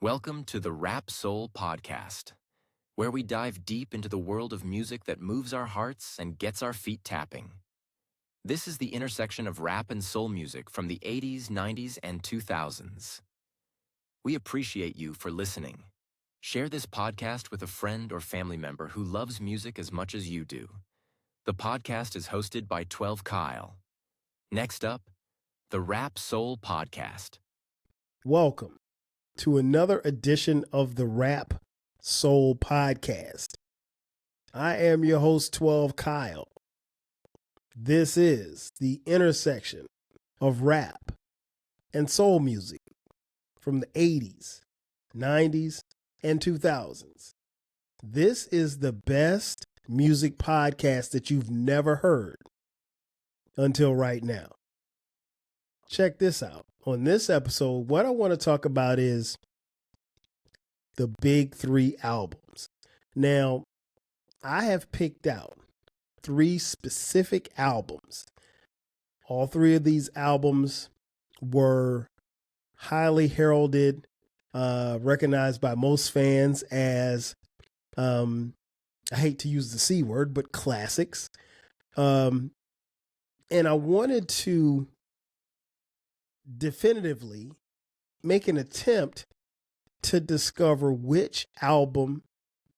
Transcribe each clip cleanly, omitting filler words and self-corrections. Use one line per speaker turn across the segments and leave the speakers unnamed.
Welcome to the Rap Soul Podcast, where we dive deep into the world of music that moves our hearts and gets our feet tapping. This is the intersection of rap and soul music from the 80s, 90s, and 2000s. We appreciate you for listening. Share this podcast with a friend or family member who loves music as much as you do. The podcast is hosted by 12 Kyle. Next up, the Rap Soul Podcast.
Welcome to another edition of the Rap Soul Podcast. I am your host, 12 Kyle. This is the intersection of rap and soul music from the 80s, 90s, and 2000s. This is the best music podcast that you've never heard until right now. Check this out. On this episode, what I want to talk about is the big three albums. Now, I have picked out three specific albums. All three of these albums were highly heralded, recognized by most fans as, I hate to use the C word, but classics. And I wanted to definitively make an attempt to discover which album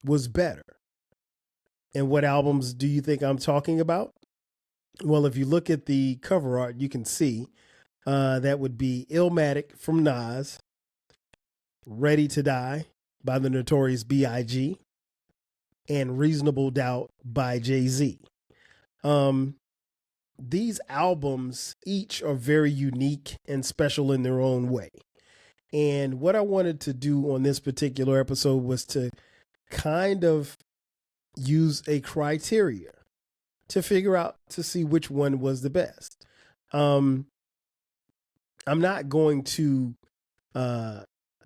was better. And what albums do you think I'm talking about? Well, if you look at the cover art, you can see that would be Illmatic from Nas, Ready to Die by the Notorious B.I.G, and Reasonable Doubt by Jay-Z. These albums each are very unique and special in their own way. And what I wanted to do on this particular episode was to kind of use a criteria to figure out to see which one was the best. I'm not going to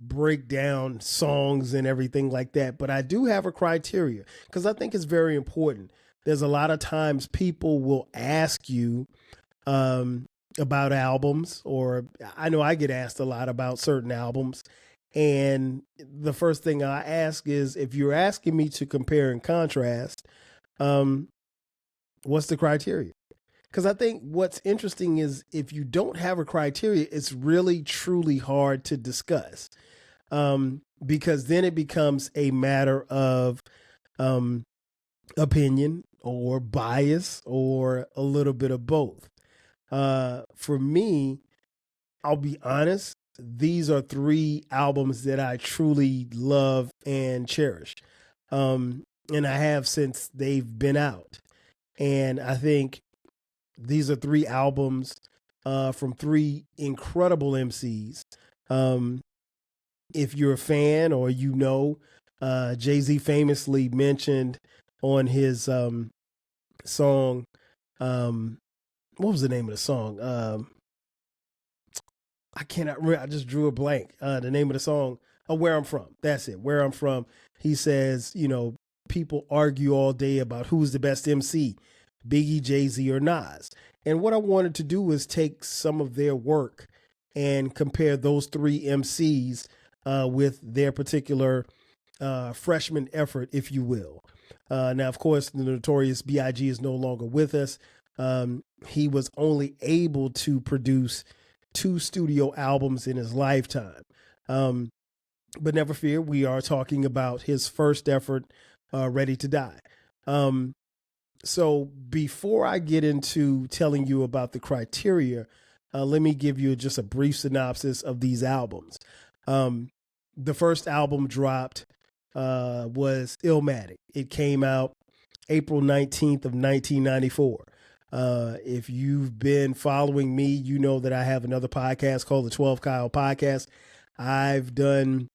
break down songs and everything like that, but I do have a criteria because I think it's very important. There's a lot of times people will ask you about albums, or I know I get asked a lot about certain albums. And the first thing I ask is, if you're asking me to compare and contrast, what's the criteria? Because I think what's interesting is if you don't have a criteria, it's really, truly hard to discuss. Because then it becomes a matter of opinion or bias or a little bit of both. For me, I'll be honest, these are three albums that I truly love and cherish. And I have since they've been out. And I think these are three albums from three incredible MCs. If you're a fan or you know, Jay-Z famously mentioned on his song, what was the name of the song? I cannot remember. I just drew a blank. The name of the song, Where I'm From. That's it. Where I'm From. He says, people argue all day about who's the best MC, Biggie, Jay-Z, or Nas. And what I wanted to do was take some of their work and compare those three MCs with their particular freshman effort, if you will. Now, of course, the Notorious B.I.G is no longer with us. He was only able to produce 2 studio albums in his lifetime. But never fear, we are talking about his first effort, Ready to Die. So before I get into telling you about the criteria, let me give you just a brief synopsis of these albums. The first album dropped was Illmatic. It came out April 19th of 1994. If you've been following me, you know that I have another podcast called the 12 Kyle Podcast. I've done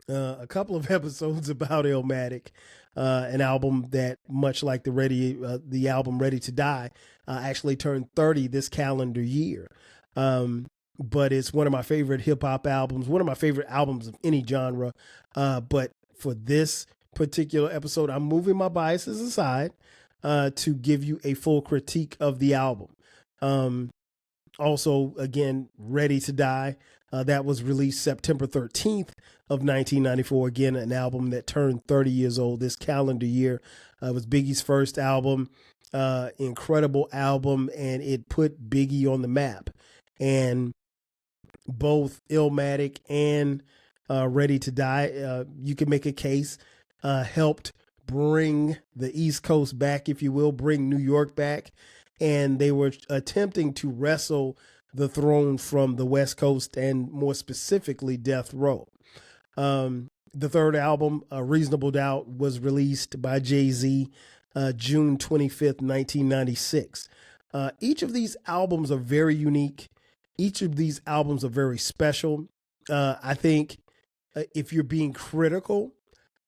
a couple of episodes about Illmatic, an album that, much like the album Ready to Die, actually turned 30 this calendar year. But it's one of my favorite hip hop albums, one of my favorite albums of any genre. But for this particular episode, I'm moving my biases aside to give you a full critique of the album. Also, again, Ready to Die. That was released September 13th of 1994. Again, an album that turned 30 years old this calendar year. It was Biggie's first album, incredible album, and it put Biggie on the map. And both Illmatic and Ready to Die, you can make a case, helped bring the East Coast back, if you will, bring New York back. And they were attempting to wrestle the throne from the West Coast and more specifically Death Row. The third album, Reasonable Doubt, was released by Jay-Z June 25th, 1996. Each of these albums are very unique. Each of these albums are very special. I think if you're being critical,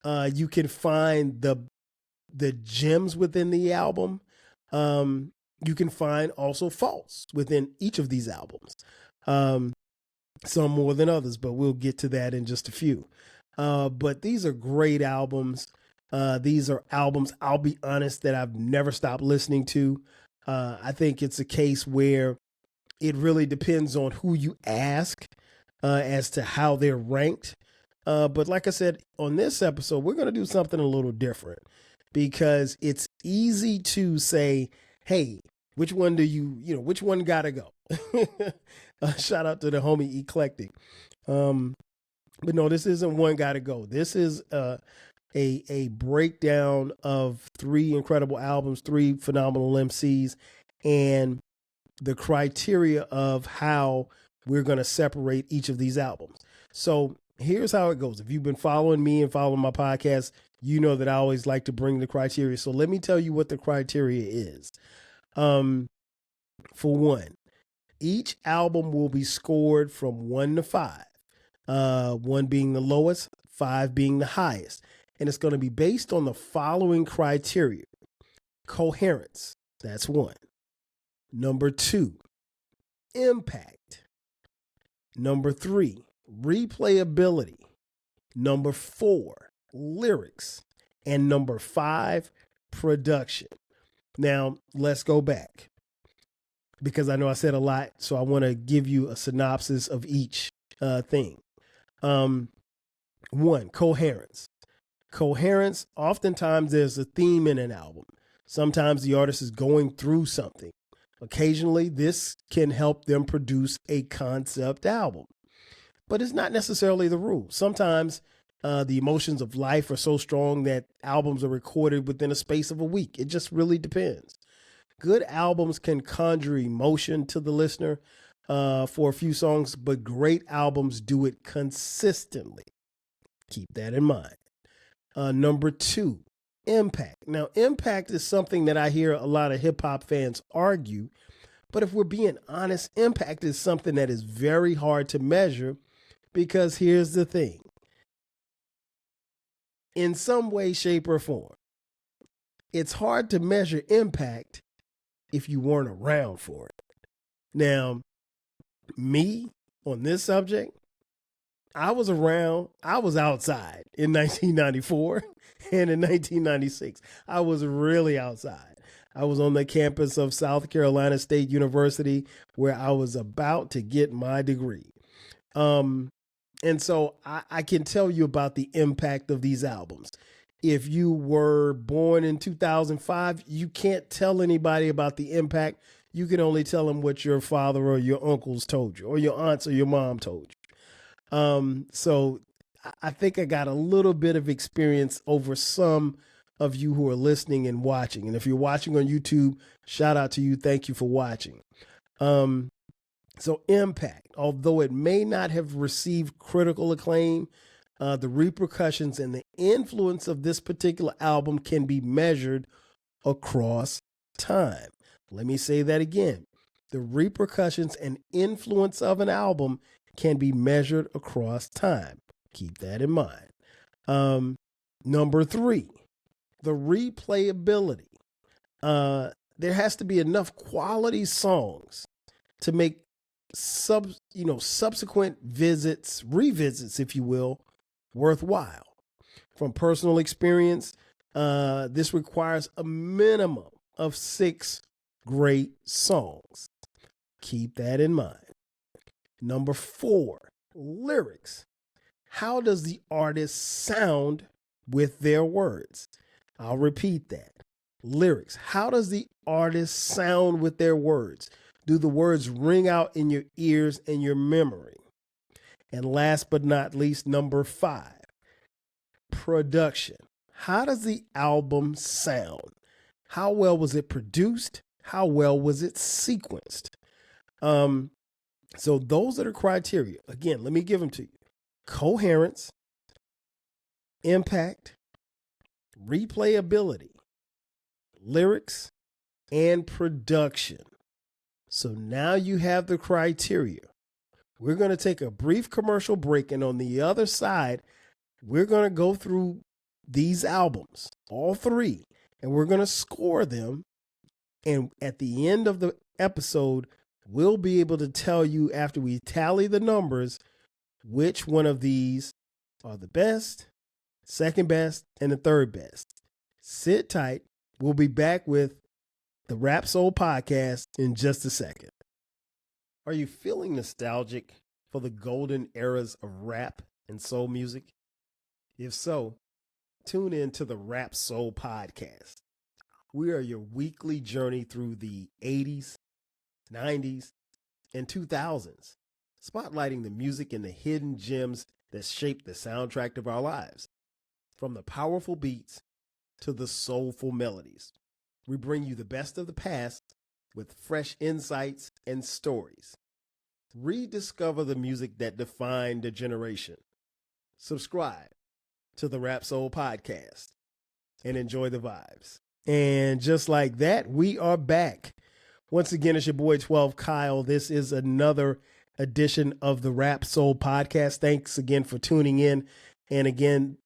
you can find the gems within the album. You can find also faults within each of these albums. Some more than others, but we'll get to that in just a few. But these are great albums. These are albums, I'll be honest, that I've never stopped listening to. I think it's a case where it really depends on who you ask as to how they're ranked. But like I said, on this episode, we're going to do something a little different because it's easy to say, hey, which one which one gotta go? Shout out to the homie Eclectic. But no, this isn't one gotta go. This is a breakdown of three incredible albums, three phenomenal MCs, and the criteria of how we're going to separate each of these albums. So here's how it goes. If you've been following me and following my podcast, you know that I always like to bring the criteria. So let me tell you what the criteria is. For one, each album will be scored from 1 to 5. 1 being the lowest, 5 being the highest. And it's going to be based on the following criteria. Coherence, that's 1. Number 2, impact. Number 3, replayability. Number 4, lyrics. And number 5, production. Now, let's go back because I know I said a lot, so I want to give you a synopsis of each thing. 1, coherence. Coherence, oftentimes there's a theme in an album. Sometimes the artist is going through something. Occasionally, this can help them produce a concept album, but it's not necessarily the rule. Sometimes the emotions of life are so strong that albums are recorded within a space of a week. It just really depends. Good albums can conjure emotion to the listener for a few songs, but great albums do it consistently. Keep that in mind. Number 2, impact. Now, impact is something that I hear a lot of hip hop fans argue, but if we're being honest, impact is something that is very hard to measure because here's the thing. In some way, shape, or form, it's hard to measure impact if you weren't around for it. Now, me on this subject, I was around, I was outside in 1994 and in 1996. I was really outside. I was on the campus of South Carolina State University where I was about to get my degree. And so I can tell you about the impact of these albums. If you were born in 2005, you can't tell anybody about the impact. You can only tell them what your father or your uncles told you, or your aunts or your mom told you. So I think I got a little bit of experience over some of you who are listening and watching. And if you're watching on YouTube, shout out to you. Thank you for watching. So impact, although it may not have received critical acclaim, the repercussions and the influence of this particular album can be measured across time. Let me say that again. The repercussions and influence of an album can be measured across time. Keep that in mind. Number 3, the replayability. There has to be enough quality songs to make subsequent revisits, if you will, worthwhile. From personal experience, this requires a minimum of 6 great songs. Keep that in mind. Number 4, Lyrics. How does the artist sound with their words? I'll repeat that. Lyrics. How does the artist sound with their words? Do the words ring out in your ears and your memory? And last but not least, number 5, production. How does the album sound? How well was it produced? How well was it sequenced? So those are the criteria. Again, let me give them to you. Coherence, impact, replayability, lyrics, and production. So now you have the criteria. We're going to take a brief commercial break, and on the other side, we're going to go through these albums, all 3, and we're going to score them. And at the end of the episode, we'll be able to tell you, after we tally the numbers, which one of these are the best, second best, and the third best. Sit tight. We'll be back with the Rap Soul Podcast in just a second. Are you feeling nostalgic for the golden eras of rap and soul music? If so, tune in to the Rap Soul Podcast. We are your weekly journey through the 80s, 90s, and 2000s, spotlighting the music and the hidden gems that shaped the soundtrack of our lives. From the powerful beats to the soulful melodies, we bring you the best of the past with fresh insights and stories. Rediscover the music that defined a generation. Subscribe to the Rap Soul Podcast and enjoy the vibes. And just like that, we are back. Once again, it's your boy 12 Kyle. This is another edition of the Rap Soul Podcast. Thanks again for tuning in. And again,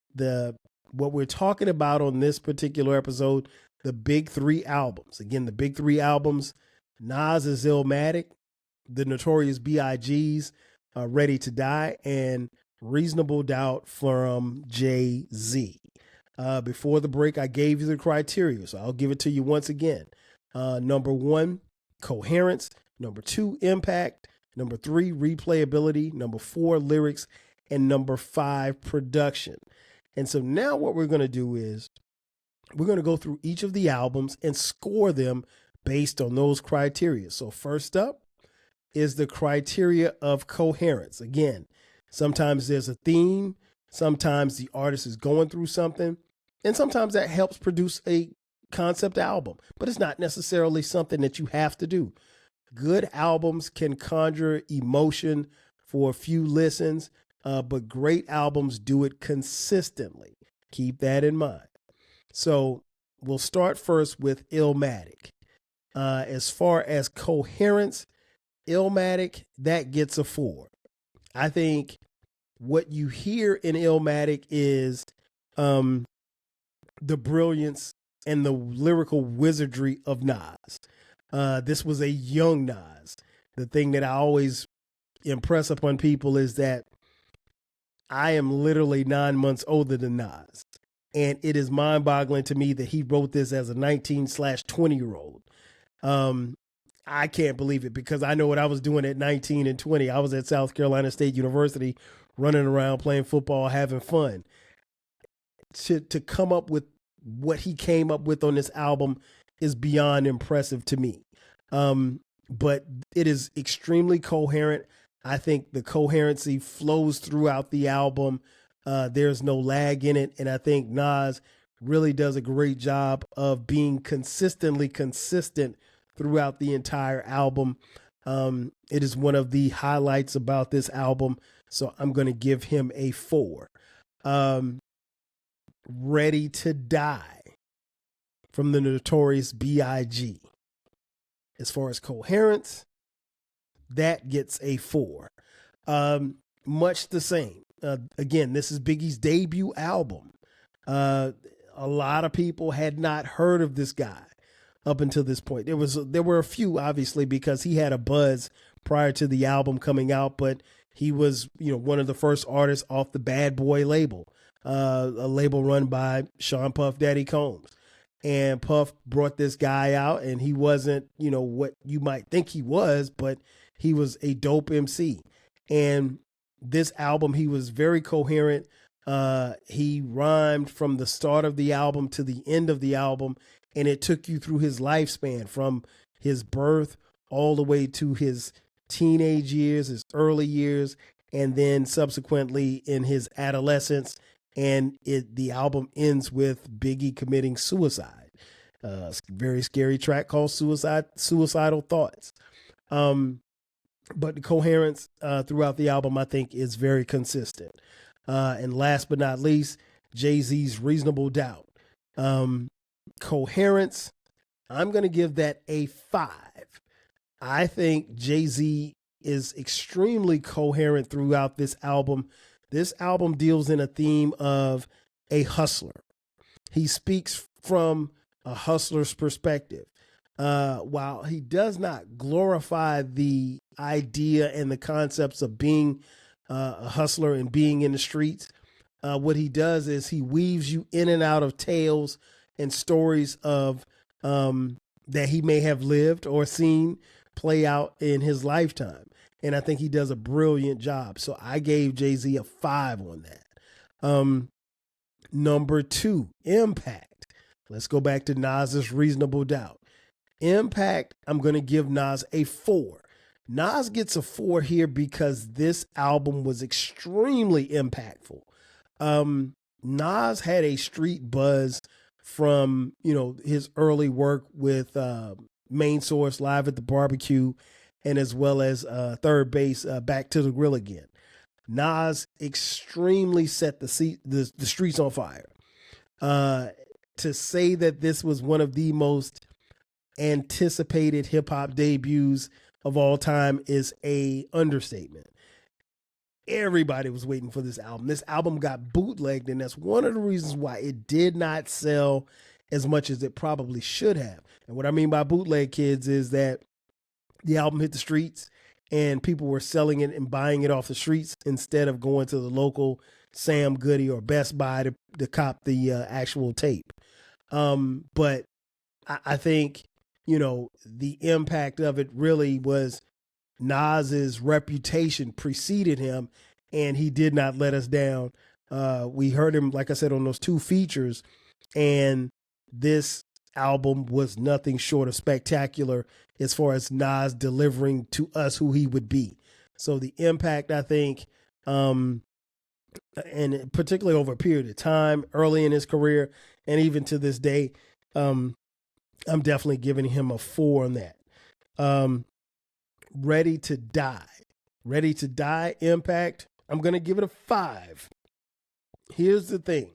what we're talking about on this particular episode, the big 3 albums. Again, the big 3 albums, Nas's Illmatic, the Notorious B.I.G's Ready to Die, and Reasonable Doubt from Jay-Z. Before the break, I gave you the criteria, so I'll give it to you once again. Number 1, coherence. Number 2, impact. Number 3, replayability. Number 4, lyrics. And number 5, production. And so now what we're going to do is we're going to go through each of the albums and score them based on those criteria. So first up is the criteria of coherence. Again, sometimes there's a theme. Sometimes the artist is going through something. And sometimes that helps produce a concept album. But it's not necessarily something that you have to do. Good albums can conjure emotion for a few listens, but great albums do it consistently. Keep that in mind. So we'll start first with Illmatic. As far as coherence, Illmatic, that gets a 4. I think what you hear in Illmatic is the brilliance and the lyrical wizardry of Nas. This was a young Nas. The thing that I always impress upon people is that I am literally 9 months older than Nas. And it is mind-boggling to me that he wrote this as a 19/20-year-old. I can't believe it because I know what I was doing at 19 and 20. I was at South Carolina State University running around playing football, having fun. To come up with what he came up with on this album is beyond impressive to me. But it is extremely coherent. I think the coherency flows throughout the album. There's no lag in it. And I think Nas really does a great job of being consistently consistent throughout the entire album. It is one of the highlights about this album. So I'm going to give him a 4. Ready to Die from the Notorious B.I.G. As far as coherence, that gets a 4. Much the same. Again, this is Biggie's debut album. A lot of people had not heard of this guy up until this point. There were a few, obviously, because he had a buzz prior to the album coming out, but he was, one of the first artists off the Bad Boy label, a label run by Sean Puff Daddy Combs. And Puff brought this guy out, and he wasn't, what you might think he was, but he was a dope MC. And This album, he was very coherent. He rhymed from the start of the album to the end of the album, and it took you through his lifespan from his birth all the way to his teenage years, his early years, and then subsequently in his adolescence. And the album ends with Biggie committing suicide. Very scary track called Suicidal Thoughts. But the coherence throughout the album, I think, is very consistent. And last but not least, Jay-Z's Reasonable Doubt. Coherence, I'm going to give that a 5. I think Jay-Z is extremely coherent throughout this album. This album deals in a theme of a hustler. He speaks from a hustler's perspective. While he does not glorify the idea and the concepts of being a hustler and being in the streets, what he does is he weaves you in and out of tales and stories of that he may have lived or seen play out in his lifetime. And I think he does a brilliant job. So I gave Jay-Z a 5 on that. Number 2, Impact. Let's go back to Nas's Reasonable Doubt. Impact, I'm going to give Nas a 4. Nas gets a 4 here because this album was extremely impactful. Nas had a street buzz from, his early work with Main Source, Live at the Barbecue, and as well as Third Base, Back to the Grill Again. Nas extremely set the streets on fire. To say that this was one of the most anticipated hip hop debuts of all time is a understatement. Everybody was waiting for this album. This album got bootlegged, and that's one of the reasons why it did not sell as much as it probably should have. And what I mean by bootleg, kids, is that the album hit the streets and people were selling it and buying it off the streets instead of going to the local Sam Goody or Best Buy to cop the actual tape. But I think, the impact of it really was Nas's reputation preceded him, and he did not let us down. We heard him, like I said, on those 2 features, and this album was nothing short of spectacular as far as Nas delivering to us who he would be. So the impact, I think, and particularly over a period of time early in his career and even to this day, I'm definitely giving him a 4 on that. Ready to Die, Impact, I'm going to give it a 5. Here's the thing.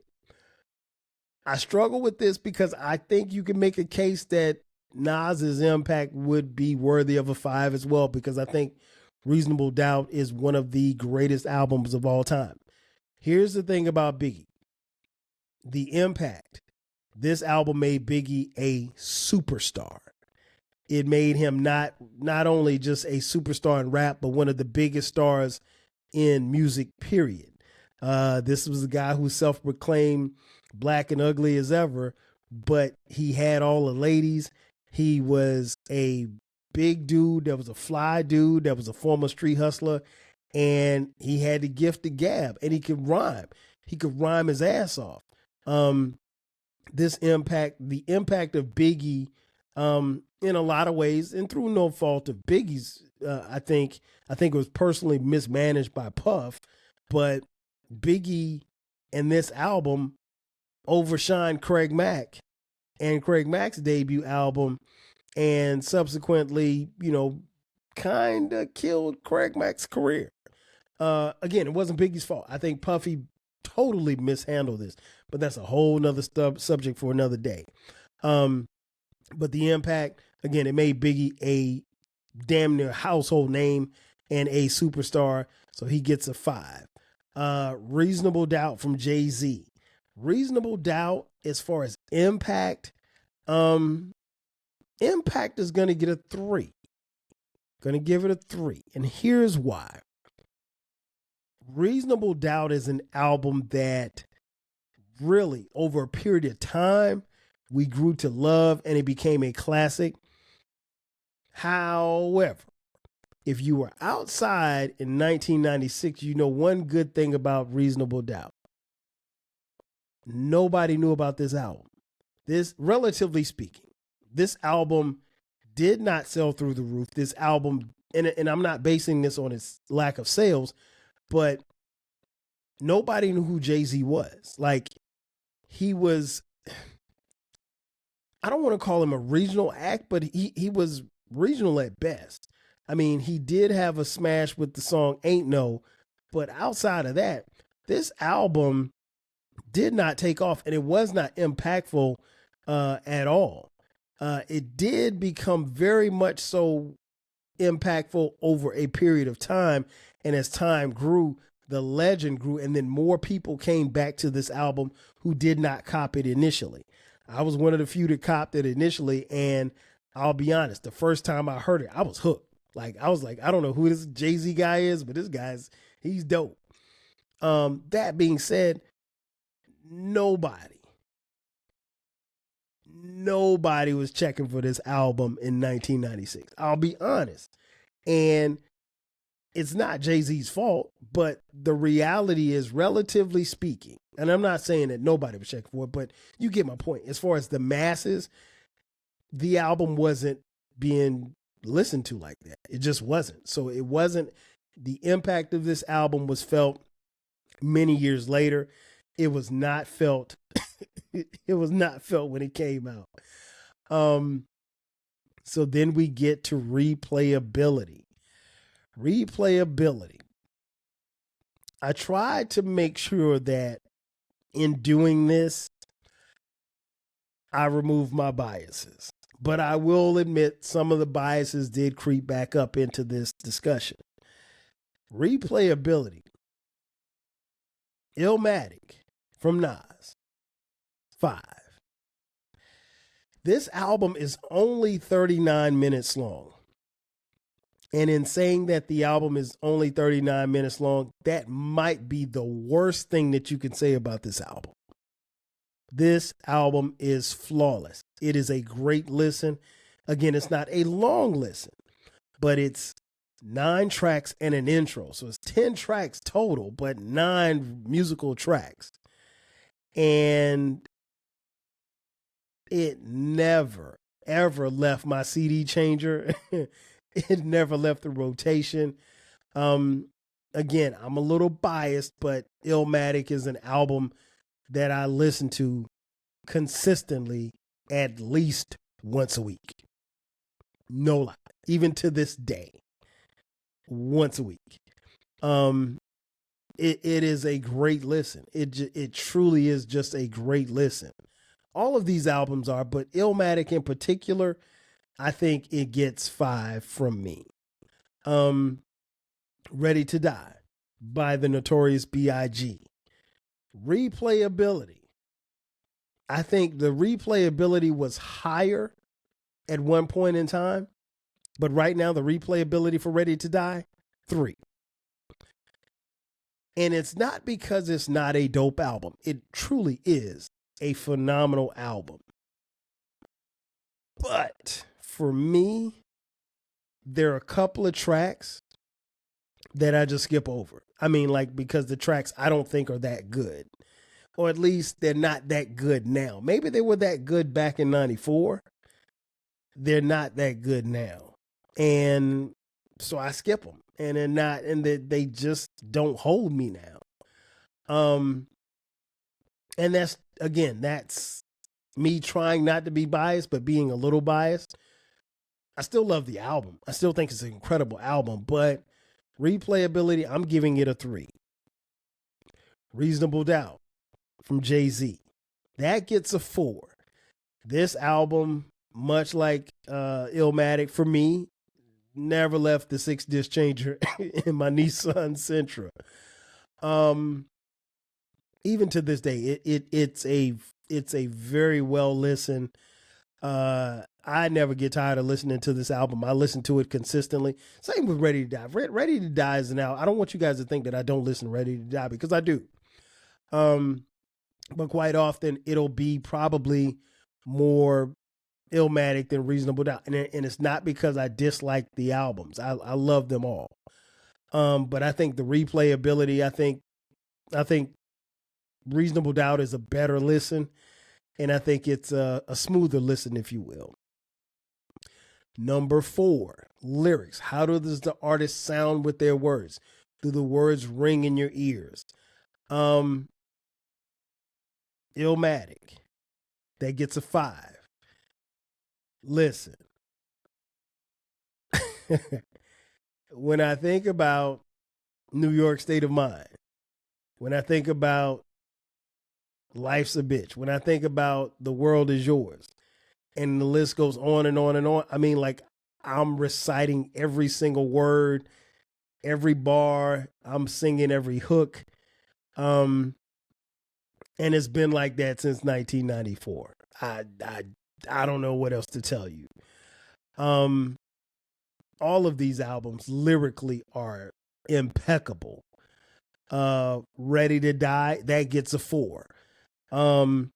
I struggle with this because I think you can make a case that Nas's Impact would be worthy of a 5 as well, because I think Reasonable Doubt is one of the greatest albums of all time. Here's the thing about Biggie. The Impact. This album made Biggie a superstar. It made him not only just a superstar in rap, but one of the biggest stars in music, period. This was a guy who self-proclaimed black and ugly as ever, but he had all the ladies. He was a big dude. That was a fly dude. That was a former street hustler. And he had the gift of gab, and he could rhyme. He could rhyme his ass off. The impact of Biggie, in a lot of ways, and through no fault of Biggie's, I think it was personally mismanaged by Puff, but Biggie and this album overshined Craig Mack and Craig Mack's debut album, and subsequently, kind of killed Craig Mack's career. Again, it wasn't Biggie's fault. I think Puffy totally mishandled this, but that's a whole nother subject for another day. But the impact, again, it made Biggie a damn near household name and a superstar, so he gets a 5. Reasonable Doubt from Jay-Z. Reasonable Doubt, as far as impact, impact is going to get a 3. Going to give it a 3. And here's why. Reasonable Doubt is an album that really, over a period of time, we grew to love and it became a classic. However, If you were outside in 1996, you know one good thing about Reasonable Doubt. Nobody knew about this album. This, relatively speaking, this album did not sell through the roof. This album, and I'm not basing this on its lack of sales, but nobody knew who Jay-Z was. Like, he was, I don't want to call him a regional act, but he was regional at best. I mean, he did have a smash with the song Ain't No, but outside of that, this album did not take off, and it was not impactful at all. It did become very much so impactful over a period of time, and as time grew, the legend grew, and then more people came back to this album who did not cop it initially. I was one of the few that copped it initially, and I'll be honest, the first time I heard it, I was hooked. Like, I was like, I don't know who this Jay-Z guy is, but he's dope. That being said, nobody was checking for this album in 1996. I'll be honest. And it's not Jay-Z's fault, but the reality is, relatively speaking, and I'm not saying that nobody was checking for it, but you get my point. As far as the masses, the album wasn't being listened to like that. It just wasn't. So it wasn't, the impact of this album was felt many years later. It was not felt. It was not felt when it came out. So then we get to replayability. Replayability. I tried to make sure that in doing this, I remove my biases. But I will admit some of the biases did creep back up into this discussion. Replayability. Illmatic from Nas. 5. This album is only 39 minutes long. And in saying that the album is only 39 minutes long, that might be the worst thing that you can say about this album. This album is flawless. It is a great listen. Again, it's not a long listen, but it's 9 tracks and an intro. So it's 10 tracks total, but 9 musical tracks. And it never, ever left my CD changer. It never left the rotation. Again, I'm a little biased, but Illmatic is an album that I listen to consistently at least once a week. No lie. Even to this day. Once a week. It is a great listen. It truly is just a great listen. All of these albums are, but Illmatic in particular, I think it gets 5 from me. Ready to Die by the Notorious B.I.G. Replayability. I think the replayability was higher at one point in time, but right now the replayability for Ready to Die, 3. And it's not because it's not a dope album. It truly is a phenomenal album. But for me, there are a couple of tracks that I just skip over. I mean, like, because the tracks I don't think are that good. Or at least they're not that good now. Maybe they were that good back in 94. They're not that good now. And so I skip them. And they're not, and they just don't hold me now. And that's, again, that's me trying not to be biased, but being a little biased. I still love the album. I still think it's an incredible album, but replayability, I'm giving it a 3. Reasonable Doubt from Jay-Z, that gets a 4. This album, much like Illmatic, for me, never left the 6-disc changer in my Nissan Sentra. Even to this day, it's a very well listened. I never get tired of listening to this album. I listen to it consistently. Same with Ready to Die. Ready to Die is now. I don't want you guys to think that I don't listen to Ready to Die, because I do. But quite often it'll be probably more Illmatic than Reasonable Doubt, and it's not because I dislike the albums. I love them all. But I think the replayability, I think Reasonable Doubt is a better listen, and I think it's a smoother listen, if you will. Number 4, lyrics. How does the artist sound with their words? Do the words ring in your ears? Illmatic, that gets a 5. Listen, when I think about New York State of Mind, when I think about Life's a Bitch, when I think about The World Is Yours, and the list goes on and on and on. I mean, like, I'm reciting every single word, every bar. I'm singing every hook. And it's been like that since 1994. I don't know what else to tell you. All of these albums lyrically are impeccable. Ready to Die, that gets a 4. I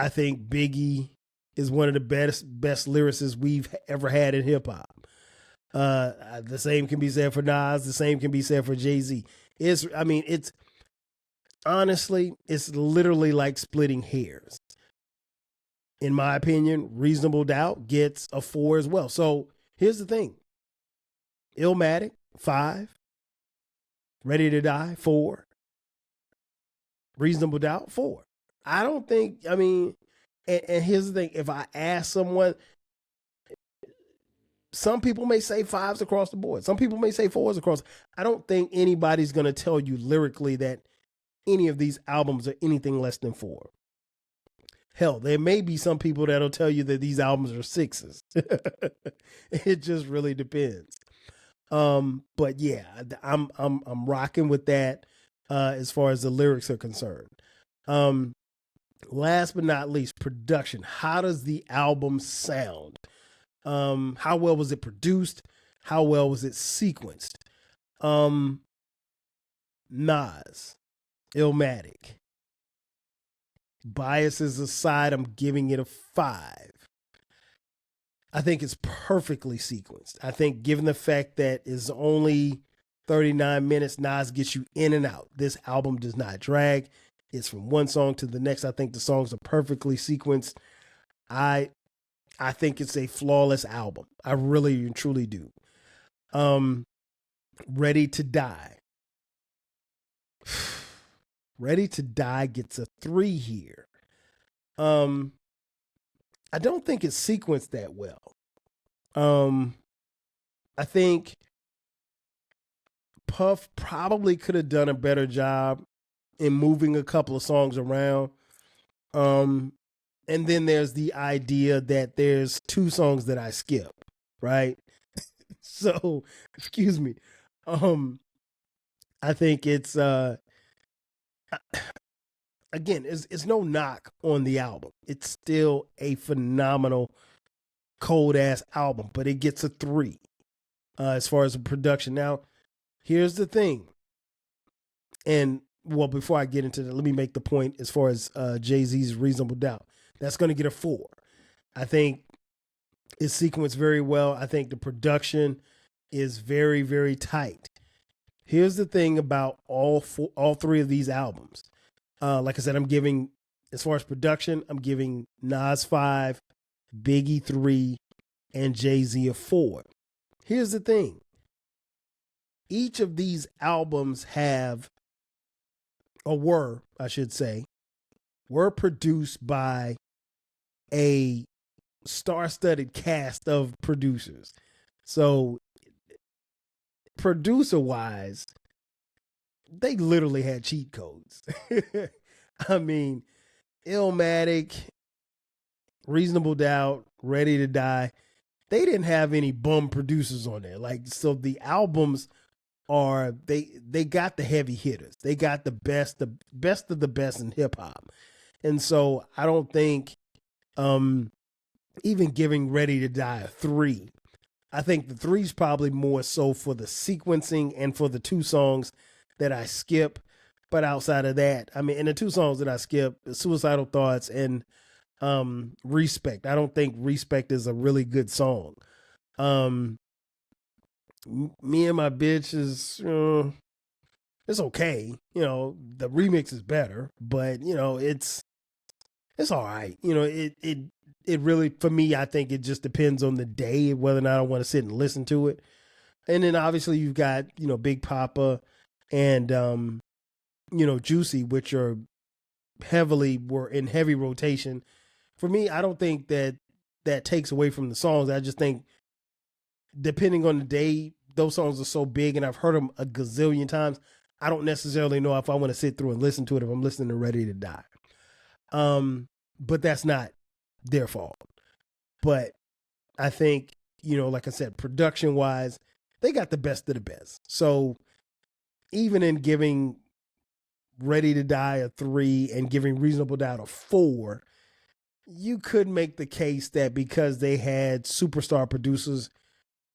think Biggie is one of the best lyricists we've ever had in hip hop. The same can be said for Nas. The same can be said for Jay-Z. It's honestly, it's literally like splitting hairs. In my opinion, Reasonable Doubt gets a 4 as well. So here's the thing. Illmatic, 5. Ready to Die, 4. Reasonable Doubt, 4. I don't think, and here's the thing. If I ask someone, some people may say 5s across the board. Some people may say 4s across. I don't think anybody's going to tell you lyrically that any of these albums are anything less than 4. Hell, there may be some people that'll tell you that these albums are 6s. It just really depends. But yeah, I'm rocking with that as far as the lyrics are concerned. Last but not least, production. How does the album sound? How well was it produced? How well was it sequenced? Nas, Illmatic. Biases aside, I'm giving it a 5. I think it's perfectly sequenced. I think given the fact that it's only 39 minutes, Nas gets you in and out. This album does not drag. It's from one song to the next. I think the songs are perfectly sequenced. I think it's a flawless album. I really and truly do. Ready to Die. Ready to Die gets a 3 here. I don't think it's sequenced that well. I think Puff probably could have done a better job in moving a couple of songs around. And then there's the idea that there's 2 songs that I skip, right? So, excuse me. I think it's again, it's no knock on the album. It's still a phenomenal cold ass album, but it gets a 3 as far as the production. Now, here's the thing. And well, before I get into that, let me make the point as far as Jay-Z's Reasonable Doubt. That's going to get a 4. I think it's sequenced very well. I think the production is very, very tight. Here's the thing about all 3 of these albums. Like I said, I'm giving, as far as production, I'm giving Nas 5, Biggie 3, and Jay-Z a 4. Here's the thing. Each of these albums have, or were, I should say, were produced by a star-studded cast of producers. So, producer-wise, they literally had cheat codes. I mean, Illmatic, Reasonable Doubt, Ready to Die, they didn't have any bum producers on there. Like, so the albums are, they got the heavy hitters. They got the best of the best in hip hop. And so I don't think even giving Ready to Die a 3, I think the 3 is probably more so for the sequencing and for the 2 songs that I skip. But outside of that, I mean, and the 2 songs that I skip, Suicidal Thoughts and Respect. I don't think Respect is a really good song. Me and My Bitch is it's okay. The remix is better, but it's all right. It really, for me, I think it just depends on the day whether or not I want to sit and listen to it. And then obviously you've got Big Papa and Juicy, which were in heavy rotation. For me, I don't think that takes away from the songs. I just think depending on the day, those songs are so big, and I've heard them a gazillion times. I don't necessarily know if I want to sit through and listen to it if I'm listening to Ready to Die. But that's not their fault. But I think, like I said, production wise, they got the best of the best. So even in giving Ready to Die a 3 and giving Reasonable Doubt a 4, you could make the case that because they had superstar producers,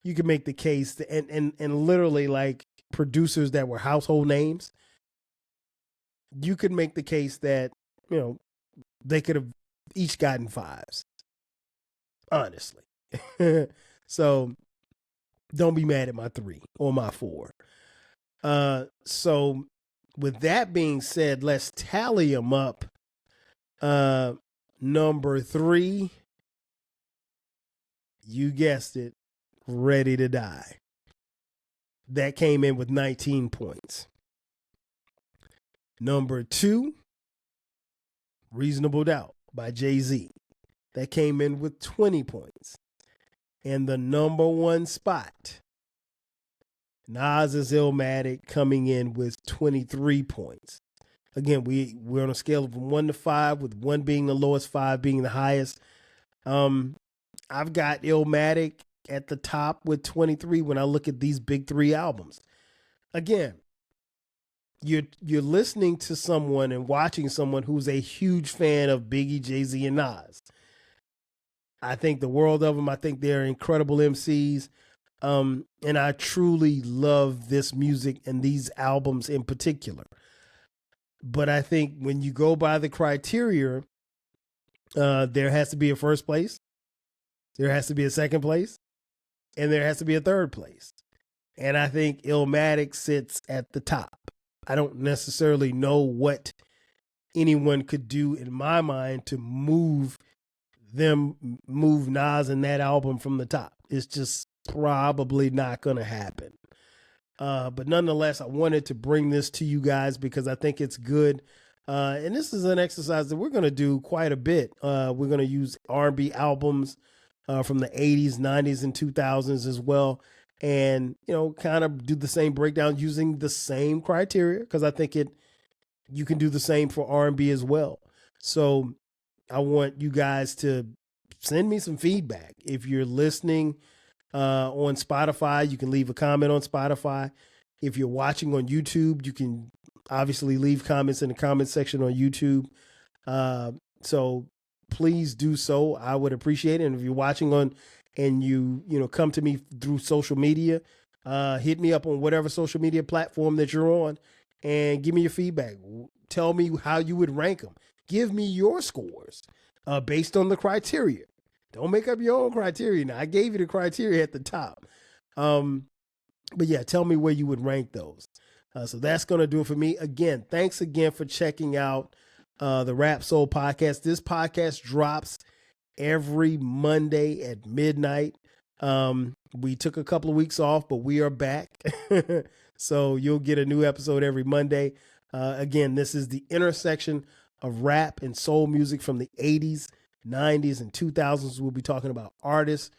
you could make the case that, and literally like producers that were household names, you could make the case that, they could have each gotten 5s, honestly. So don't be mad at my 3 or my 4. So with that being said, let's tally them up. Number 3, you guessed it, Ready to Die. That came in with 19 points. Number 2, Reasonable Doubt by Jay-Z. That came in with 20 points. And the number 1 spot, Nas's Illmatic, coming in with 23 points. Again, we're on a scale of 1 to 5, with 1 being the lowest, 5 being the highest. I've got Illmatic at the top with 23 when I look at these big 3 albums. Again, you're listening to someone and watching someone who's a huge fan of Biggie, Jay-Z, and Nas. I think the world of them. I think they're incredible MCs. And I truly love this music and these albums in particular. But I think when you go by the criteria, there has to be a first place, there has to be a second place, and there has to be a third place. And I think Illmatic sits at the top. I don't necessarily know what anyone could do in my mind to move Nas and that album from the top. It's just probably not going to happen. But nonetheless, I wanted to bring this to you guys because I think it's good. And this is an exercise that we're going to do quite a bit. We're going to use R&B albums from the 80s, 90s, and 2000s as well. And, kind of do the same breakdown using the same criteria, because I think you can do the same for R&B as well. So I want you guys to send me some feedback. If you're listening on Spotify, you can leave a comment on Spotify. If you're watching on YouTube, you can obviously leave comments in the comment section on YouTube. So please do so. I would appreciate it. And if you're watching and you come to me through social media, hit me up on whatever social media platform that you're on and give me your feedback. Tell me how you would rank them. Give me your scores based on the criteria. Don't make up your own criteria. Now, I gave you the criteria at the top. But yeah, tell me where you would rank those. So that's going to do it for me. Again, thanks again for checking out the Rap Soul podcast. This podcast drops every Monday at midnight. We took a couple of weeks off, but we are back. So you'll get a new episode every Monday. Again, this is the intersection of rap and soul music from the 80s, 90s, and 2000s. We'll be talking about artists.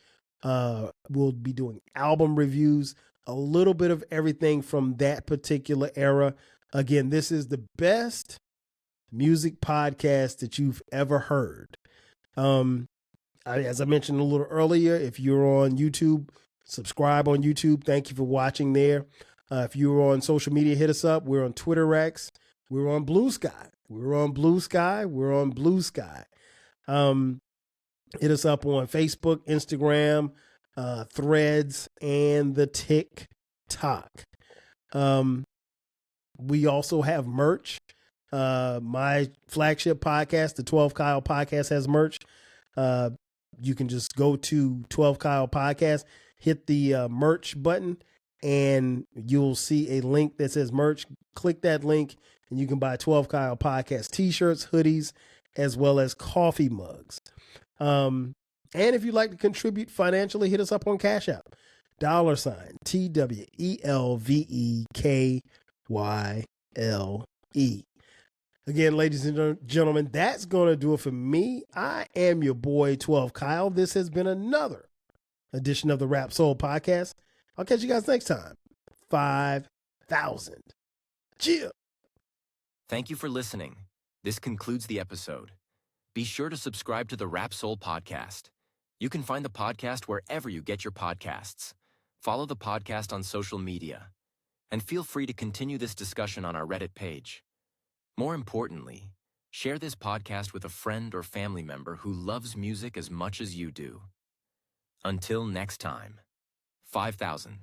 We'll be doing album reviews, a little bit of everything from that particular era. Again, this is the best music podcast that you've ever heard. As I mentioned a little earlier, if you're on YouTube, subscribe on YouTube. Thank you for watching there. If you're on social media, hit us up. We're on Twitter X. We're on Blue Sky. We're on Blue Sky. Hit us up on Facebook, Instagram, Threads, and the TikTok. We also have merch. My flagship podcast, the 12 Kyle podcast, has merch. You can just go to 12 Kyle podcast, hit the merch button, and you'll see a link that says merch. Click that link, and you can buy 12 Kyle podcast t-shirts, hoodies, as well as coffee mugs. And if you'd like to contribute financially, hit us up on Cash App. $TWELVEKYLE. Again, ladies and gentlemen, that's going to do it for me. I am your boy, 12 Kyle. This has been another edition of the Rap Soul Podcast. I'll catch you guys next time. 5,000. Cheers.
Thank you for listening. This concludes the episode. Be sure to subscribe to the Rap Soul Podcast. You can find the podcast wherever you get your podcasts. Follow the podcast on social media. And feel free to continue this discussion on our Reddit page. More importantly, share this podcast with a friend or family member who loves music as much as you do. Until next time, 5,000.